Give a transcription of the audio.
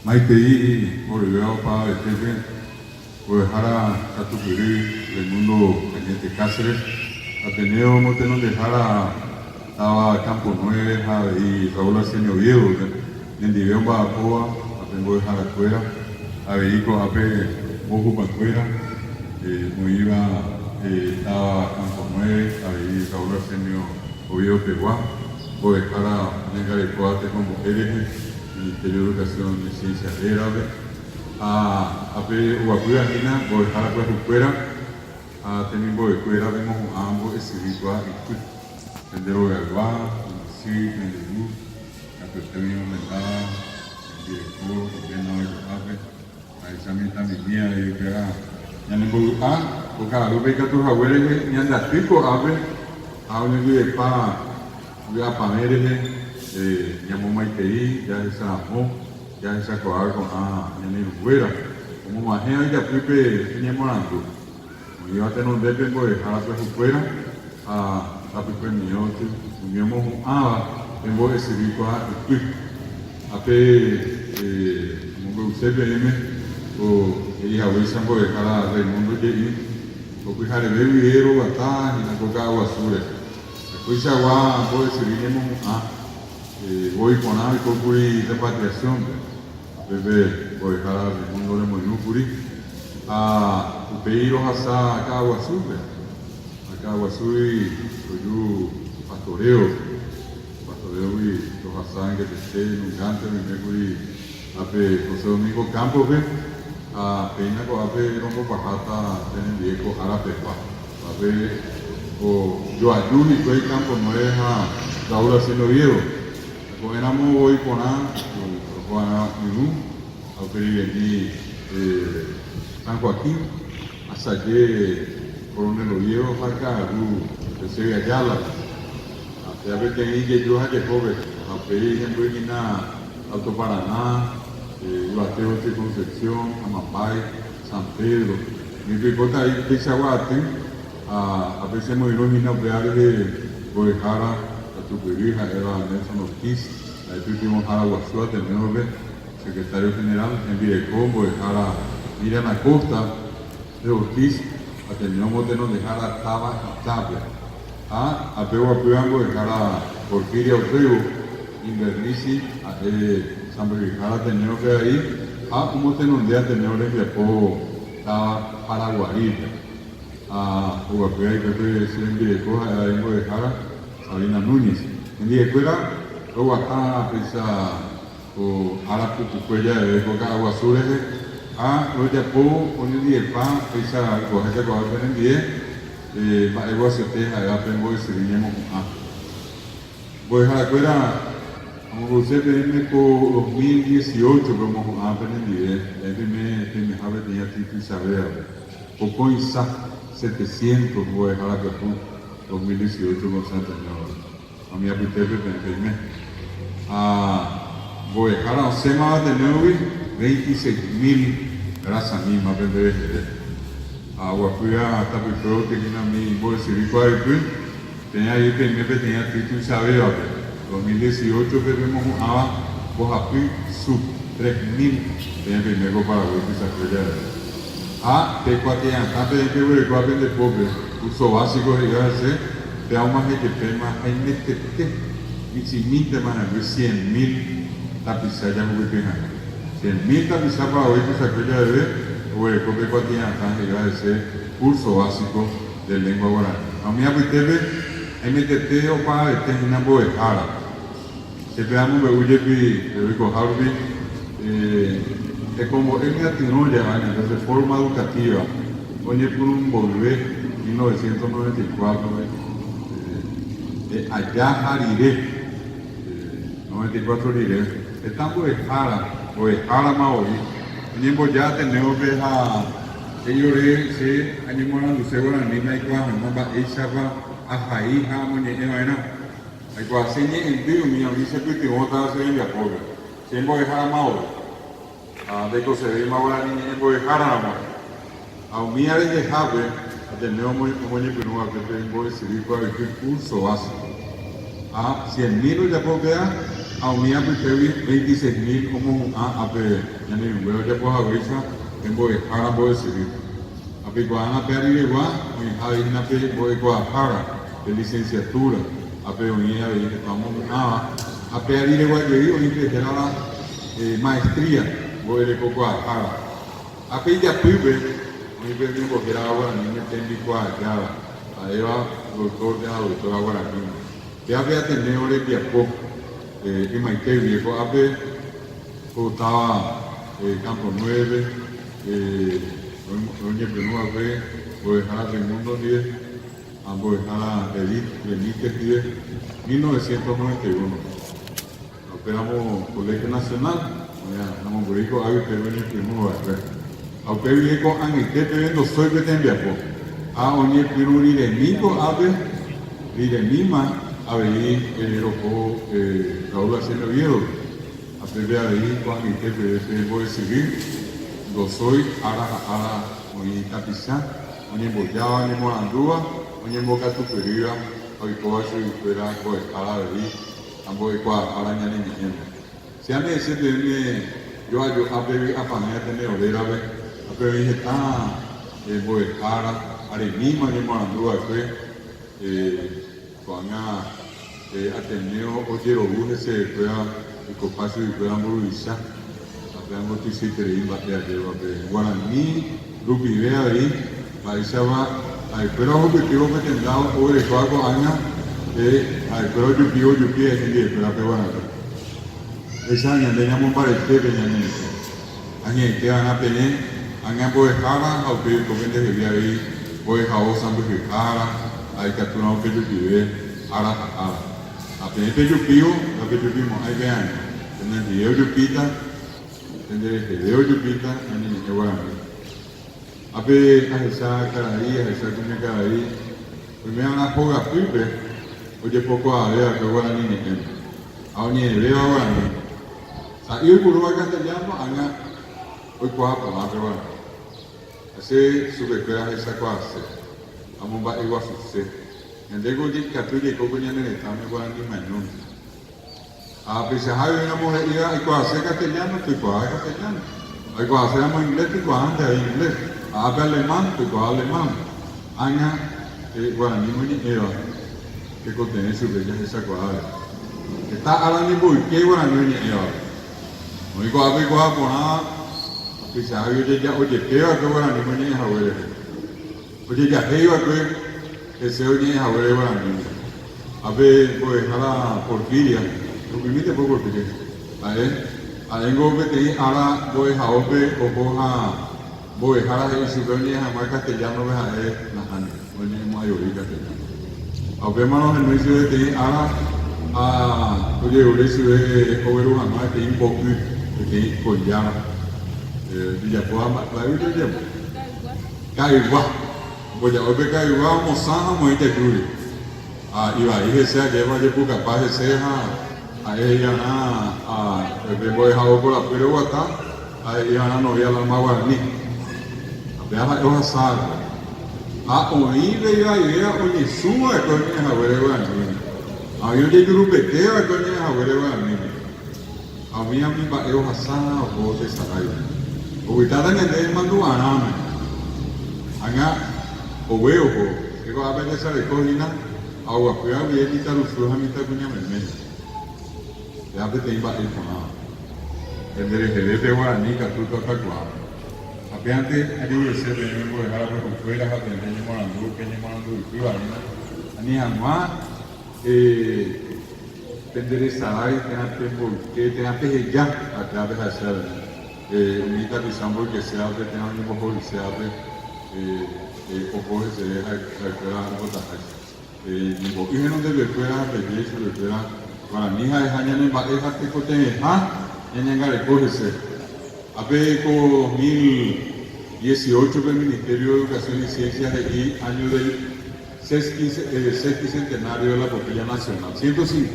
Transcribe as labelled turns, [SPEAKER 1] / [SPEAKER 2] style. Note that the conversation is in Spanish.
[SPEAKER 1] Maitei, volvió para Etepe, Guadalajara, Catupirí, del mundo pendiente Cáceres, Ateneo, Motenón de Jara, estaba Campo Nueva y Raúl Arsenio Viejo, en Divión Bajacoa, Atengo de Jara Cuera, Averico, Ape, Bojo Pacuera, Moiva, estaba Campo Nueve, ahí Raúl Arsenio Oviedo Peguá, Guadalajara, Venga de Coate con mujeres, Ministerio de Educación y Ciencia Árabe, a Huacuya Nina, Guadalajara pues Ucuera, a Tenimbo de Cuera, vemos ambos espiritual y Sendero de Alba, sí, en el luz, a que usted vino vendada, en director, y bien no hay Ape, ahí también está mi mía, y yo que era, ya no puedo, porque a los pecados abuelos, ya anda pico, Ape, a un día de pa, voy a paneles, llamó Maitei, ya esa amó, ya esa coar con ya ni fuera. Como más gente ya pipe teníamos algo. Me iba a tener un depe por dejar pues fuera a pipe mío, teníamos tengo ese rico a como usted PM o ella hoy se puede dejar a Raimundo Yei o pues a beber videro batá y la coca agua azul. Después se agua puede servir voy con algo y con curi repatriación, bebé, voy a dejar el mundo de Moinúcuri, a Upeiro Hasa, acá Aguazú, yo pastoreo y los Hasa en que te esté, en un cante, me curi, ape José Domingo Campos, a Peina con ape Rombo Pajata, en el viejo Jarapepa, ape, o yo ayuno y todo campo no es a Raúl Arsenio Viejo. Éramos hoy con a Periguení, San Joaquín, hasta que Coronel Oviedo, Faca, de Sevilla Ayala, hasta ver que ahí que yo que joven, a Periguení, Alto Paraná, Bateo de Concepción, Amapay, San Pedro, mi picota ahí, Pichaguate, a veces muy iluminado de Guadalajara, Tupirí, era Nelson Ortiz, ahí tuvimos a Guazúa, tenemos secretario general, en Videocombo, Jara Miriam Acosta, de Ortiz, teníamos de nos dejar a Taba y Tapia, a Pego Apuango, de Jara Porfiria Ortego, Invernici, San Berrijara, teníamos que ahí, como tenemos de teníamos de Viapo, Taba Paraguay, a Uguapuya y Pepe, en Videocombo, ahí de Jara, Sabina Núñez. En día escuela, luego acá pisa o ahora pupucuella de coca agua azul lo ya po poner día pan pisa coger en día agua se te allá tengo ese viñemos voy a la escuela como usted pedirme por 2018 como a aprender día me sabe tenía que saber poco isa 700 voy a dejar la 2018 con Santa Ñora. A mi apetece pedirme. Voy a dejar a Sema de Neuvi 26.000 gracias a mí, más de Guapuya, Tapicro, que tiene a mí, voy a decir, ¿cuál tenía ahí que me tenía título y saber, 2018 vemos Bojapi sub 3.000, tenía primero para ver que se acuerda. Te cuatean, antes de que voy a cuatear de pobre, uso básico de hacer. Te hago más de que tema, hay metete, y si mil te van a ver 100.000 tapizas ya no voy a pegar. 100.000 tapizas para hoy que se acuerda de ver, o el copia cuatina tan llega a ser curso básico de lengua guaraní. A mí a Buitebe, hay metete o para terminar boejara. Se pegamos me huye de Rico Harvey, es como él me atinó ya, entonces forma educativa. Oye, por un volver, 1994, allá Jariré, 94 Liré, estamos de Jara Maori, tenemos ya tenemos que ellos se animan a los guaraní, hay que hacer esa ajaí, hay que hacer el tío mío, dice que te vota a hacer en la pobre, siempre de Jara Maori, de que se ve más guaraní, siempre de Jara Maori, a un día de Jave, tenemos muy penuda que tengo decidido para el curso básico. 100.000 ya puedo quedar, a unía pues 26.000 como a ya ni un huevo ya pues a verisa en Boejara puede seguir. A Picuana Perry igual, en Jaina Boejara de licenciatura, a Peonía y vamos a Perry igual que digo, y que era la maestría, voy de Cocoajara. A Pilla Pibe, muy bien digo que era ahora niño técnico allá, a Eva, doctor de la doctora Guaraní. Que había tenido el tiempo en Maite Viejo, había estaba Campo 9, Doña Penúa B, Boejara Raimundo 10, Boejara Benítez 10, 1991. Operamos Colegio Nacional, estamos por ahí con Avi Pebeni Penúa B. Aunque Viejo, Anite Pebendo, soy que te enviapo. A Oñe Piruri de Nico, Ave, y de Nima. A ver, Raúl Haciendo Oviedo, a ver, ahí, Juan y que voy a seguir, lo soy, ara, oye, Capizá, oye, Boyaba, oye, Morandúa, oye, Boca Superior, hoy, Coacho y fuera, pues, ara, ahí, ambos, ara, ya ni me. Si a mí ese tiene, yo, a ver, a Panea, tener olera, a ver, está, pues, ara, Arenima, oye, Morandúa, fue, Juana Ateneo Oyerobu se fuera el copacio y fuera Moruizá, a Moticite y Bateadero de Guaraní, Rupivea ahí, Paisaba, a espero objetivo que tendrá o de Cuaco Aña, a espero Yupi, es el día, espera que van a ver. Esa aña teníamos para el que venían aña que van a tener, aña Boejara, a ustedes comienzan que había ahí, Boejao, Santo Fijara, hay capturado que yo vive ara. Apenas que yo pido, lo que yo vimos, hay que años. En el video yo pita, en el que bueno. Ape a esa caraí, a esa cuña caraí, pues me van a jugar pipe, oye poco a ver que bueno ni ni. A un niño veo ahora ni. Sa yo por lo castellano, anga hoy cuatro más que bueno. Así sube que a esa clase. Vamos a igual suceder. En el que capilla y cocoña en el estado de Guaraní Mañón. A pesar de una mujer y cuando hace castellano, pues cuando hace castellano. Hay cuando hacemos inglés, pues cuando hace inglés. Habla alemán, pues cuando alemán. Aña, Guaraní Mañón, que contiene su bella esa cuadra. Está hablando de qué Guaraní Mañón. No hay cuando por nada. A pesar de ya, oye, ¿qué va a Guaraní Mañón es abuelo? Oye, ya iba que se oye a ver a ver, pues a la Porfiria, lo primite por Porfiria. A tengo que te ahora voy a ope o voy a la y su venía a mar castellano ves a él la gente, oye mayoría castellano. A ver manos en medio de ti ahora oye uresi ve o ver una más que un poco que con ya Villapoa la vida ya Caigua. Pues ya hoy que Caigua mozana muy te cruy. Iba ahí sea que vaya por capaz de ser a ella el voy a por la pero guata a ella no había la más guaraní. A ver la hoja sal. A oír ella oye suma con ella a ver guaraní. A yo de grupeteo con ella a ver guaraní. A mí va hoja sal o de salai. O vitada en el mando aname. Anga o veo que va a ver esa de cocina agua fría bien y tal usó a mitad cuña me ya te iba a ir con nada el de Guaraní que tú tocas cuá apenas ahí se tenemos dejar a con fuera a tener morandú que y Guaraní ani jamás penderizar y tener que ya acá de hacer unita pisando que se abre tenga un poco y se abre o coge se deja recuperar algo tal y no debe fuera pedir se le fuera para mi hija es año en pareja que cote en llegar a cogerse a ver con 2018 del Ministerio de Educación y Ciencias y año del sexquicentenario de la Capilla Nacional 150